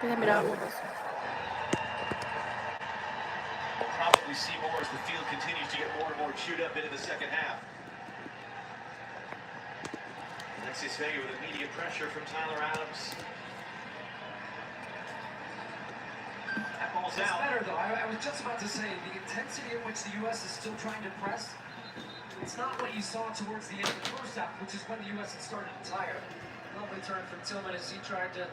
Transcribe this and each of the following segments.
Probably see more as the field continues to get more and more chewed up into the second half. Alexis Vega with immediate pressure from Tyler Adams. That ball's It's out. better though. I was just about to say the intensity in which the U.S. is still trying to press. It's not what you saw towards the end of the first half, which is when the U.S. had started to tire. Lovely turn from Tillman as he tried to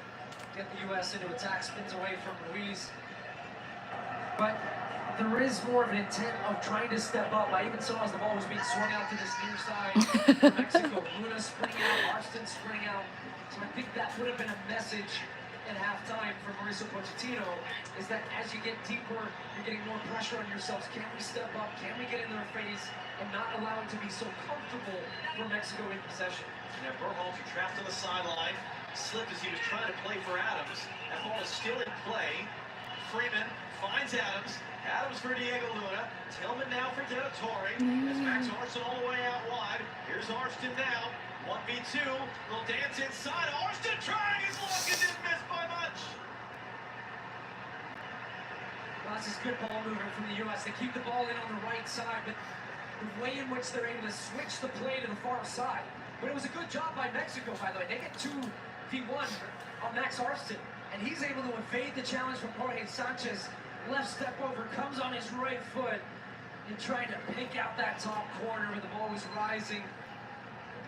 get the U.S. into attack, spins away from Ruiz. But there is more of an intent of trying to step up. I even saw as the ball was being swung out to this near side for Mexico. Luna sprinting out, Arston sprinting out. So I think that would have been a message at halftime for Mauricio Pochettino, is that as you get deeper, you're getting more pressure on yourselves. Can we step up? Can we get in their face and not allow it to be so comfortable for Mexico in possession? And Berhalter trapped on the sideline, slipped as he was trying to play for Adams. That ball is still in play. Freeman finds Adams. Adams for Diego Luna. Tillman now for De La Torre. As Max Arston all the way out wide. Here's Arston now. 1v2. Little dance inside. Arston trying his luck and didn't miss by much. Well, this is good ball movement from the U.S. They keep the ball in on the right side, but the way in which they're able to switch the play to the far side. But it was a good job by Mexico, by the way. They get 2v1 on Max Arston, and he's able to evade the challenge from Jorge Sanchez. Left step over, comes on his right foot, and trying to pick out that top corner where the ball was rising.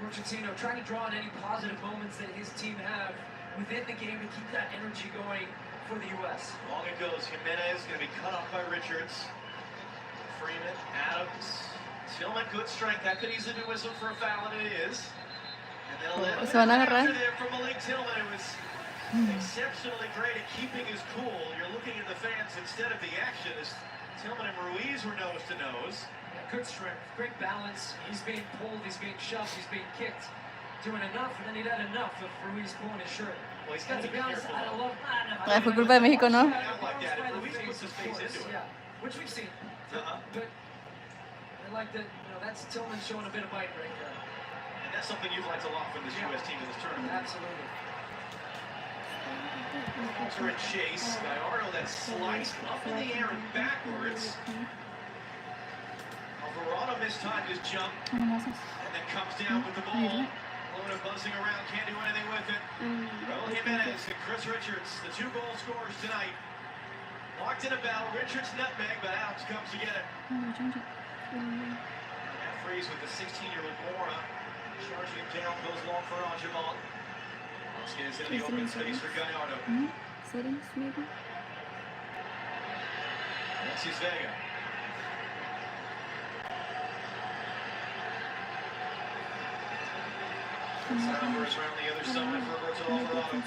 Pochettino trying to draw on any positive moments that his team have within the game to keep that energy going for the U.S. Long it goes. Jimenez going to be cut off by Richards. Freeman, Adams, Tillman, good strength. That could easily be whistled for a foul, and it is. And then a little Se van a bit agarrar. after there from Malik Tillman. It was exceptionally great at keeping his cool. You're looking at the fans instead of the action as Tillman and Ruiz were nose to nose. Yeah, good strength, great balance. He's being pulled, he's being shoved, he's being kicked. Doing enough, and then he'd had enough of Ruiz pulling his shirt. Well, he's got to be be honest, careful. I love Fue culpa de México, ¿no? Out like that, and Ruiz puts his face into it. Yeah, which we've seen. But I like that, that's Tillman showing a bit of bite right there. And that's something you've liked a lot from this U.S. team in this tournament. Absolutely. Walter and Chase. Gallardo that sliced up in the air and backwards. Alvarado mistimed his jump and then comes down with the ball. Luna buzzing around, can't do anything with it. Raul Jimenez and Chris Richards, the 2 goal scorers tonight. Locked in a battle. Richards nutmeg, but Adams comes to get it. That freeze with the 16-year-old Mora. Charging down, goes long for Angemont. Vasquez in the open space for Gallardo. Settings, maybe? Alexis Vega. Turnovers around the other side for Roberto Alvarado.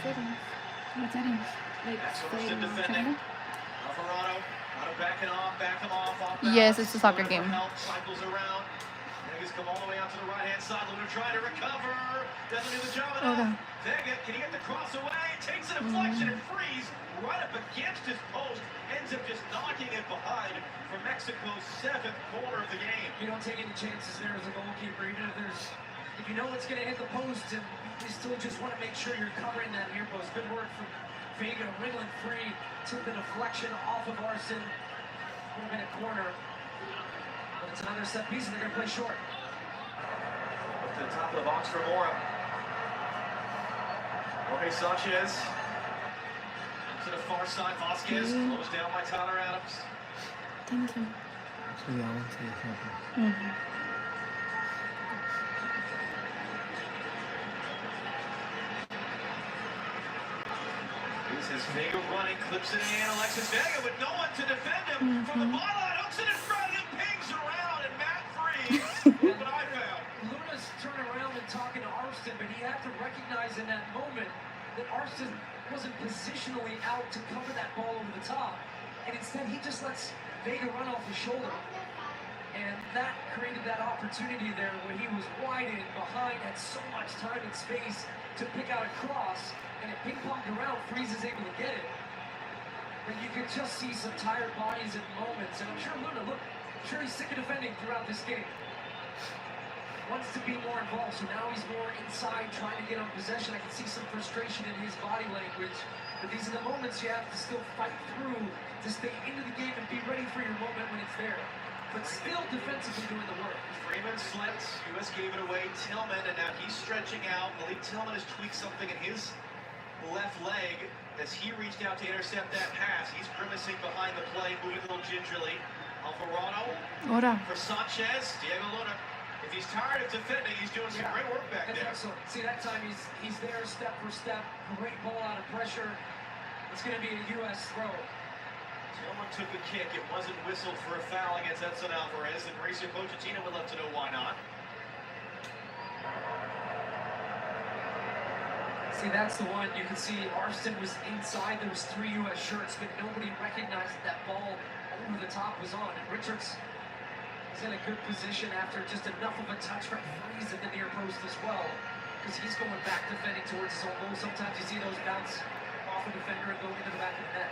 What settings? Like, That's Arston defending. Alvarado, back him off. Yes, it's a soccer game. Cycles around. Vega's come all the way out to the right-hand side. Luna trying to recover. Doesn't do the job enough. Vega, can he get the cross away? Takes a deflection and frees right up against his post. Ends up just knocking it behind for Mexico's 7th corner of the game. You don't take any chances there as a goalkeeper, even if you know it's going to hit the post, and you still just want to make sure you're covering that near post. Good work from Vega, wriggling free, took the deflection off of Arston. Would have been a corner, but it's another set piece, and they're going to play short. Up to the top of the box for Mora. Jorge Sanchez to the far side. Vasquez closed down by Tyler Adams. Thank you. This is Vega running, clips it in. Alexis Vega with no one to defend him from the byline. Hooks it in front of him, pings around, and Matt frees. Look what I found. Luna's turning around and talking to Arston, but he had to recognize in that moment that Arston wasn't positionally out to cover that ball over the top. And instead, he just lets Vega run off his shoulder. And that created that opportunity there where he was wide and behind, had so much time and space to pick out a cross, and it ping-ponged around. Freeze is able to get it. But you could just see some tired bodies in moments. And I'm sure Luna, look, I'm sure he's sick of defending throughout this game. wants to be more involved, so now he's more inside trying to get on possession. I can see some frustration in his body language, but these are the moments you have to still fight through to stay into the game and be ready for your moment when it's there, but still defensively doing the work. Freeman slipped, U.S. gave it away, Tillman, and now he's stretching out. Malik Tillman has tweaked something in his left leg as he reached out to intercept that pass. He's grimacing behind the play, moving a little gingerly. Alvarado Ahora. for Sanchez, Diego Luna. If he's tired of defending, he's doing some great work back That's there. excellent. See, that time he's there step for step. Great ball out of pressure. It's going to be a U.S. throw. Tillman took a kick. It wasn't whistled for a foul against Edson Alvarez, and Mauricio Pochettino would love to know why not. See, that's the one. You can see Arston was inside. There was 3 U.S. shirts, but nobody recognized that ball over the top was on. And Richards is in a good position after just enough of a touch right freeze at the near post as well, because he's going back defending towards his own goal. Sometimes you see those bounce off a defender and go into the back of the net.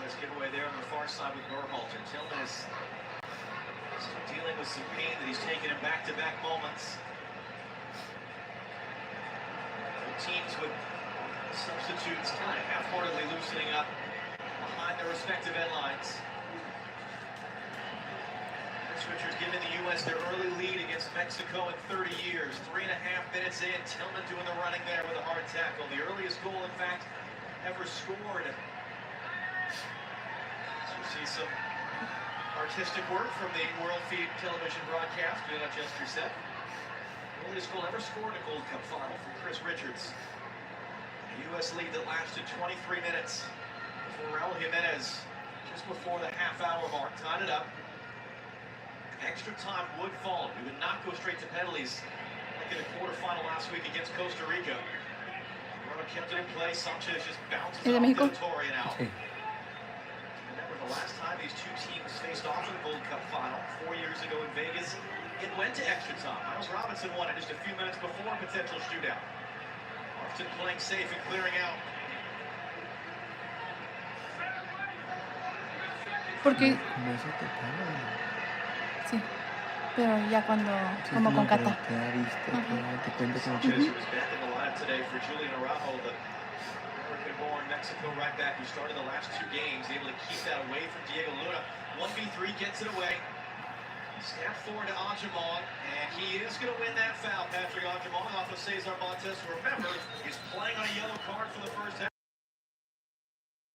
U.S. giveaway there on the far side with Berhalter. Tillman is still dealing with some pain that he's taken in back-to-back moments. Teams with substitutes kind of half-heartedly loosening up behind their respective end lines. Richards giving the U.S. their early lead against Mexico in 30 years. 3.5 minutes in, Tillman doing the running there with a hard tackle. The earliest goal, in fact, ever scored. So you see some artistic work from the World Feed television broadcast. Do not just yourself. The earliest goal ever scored in a Gold Cup final from Chris Richards. A U.S. lead that lasted 23 minutes before Raul Jimenez, just before the half-hour mark, tied it up. Extra time would follow. We would not go straight to penalties like in the quarterfinal last week against Costa Rica. Moreno kept it in play. Sanchez just bounces off Mexico? the Torre and out. Sí. Remember the last time these two teams faced off in the Gold Cup final 4 years ago in Vegas, it went to extra time. Miles Robinson won it just a few minutes before a potential shootout. Often playing safe and clearing out. Porque No se te paga. sí, pero ya cuando, Sí, como con pero Cata. queda vista, te cuenta como Sanchez, who was back in the lineup today for Julian Araujo, the American-born Mexico right back who started the last 2 games, able to keep that away from Diego Luna. 1v3 gets it away. Snap forward to Angemon, and he is going to win that foul. Patrick Angemon off of Cesar Montes, who, remember, is playing on a yellow card for the first half.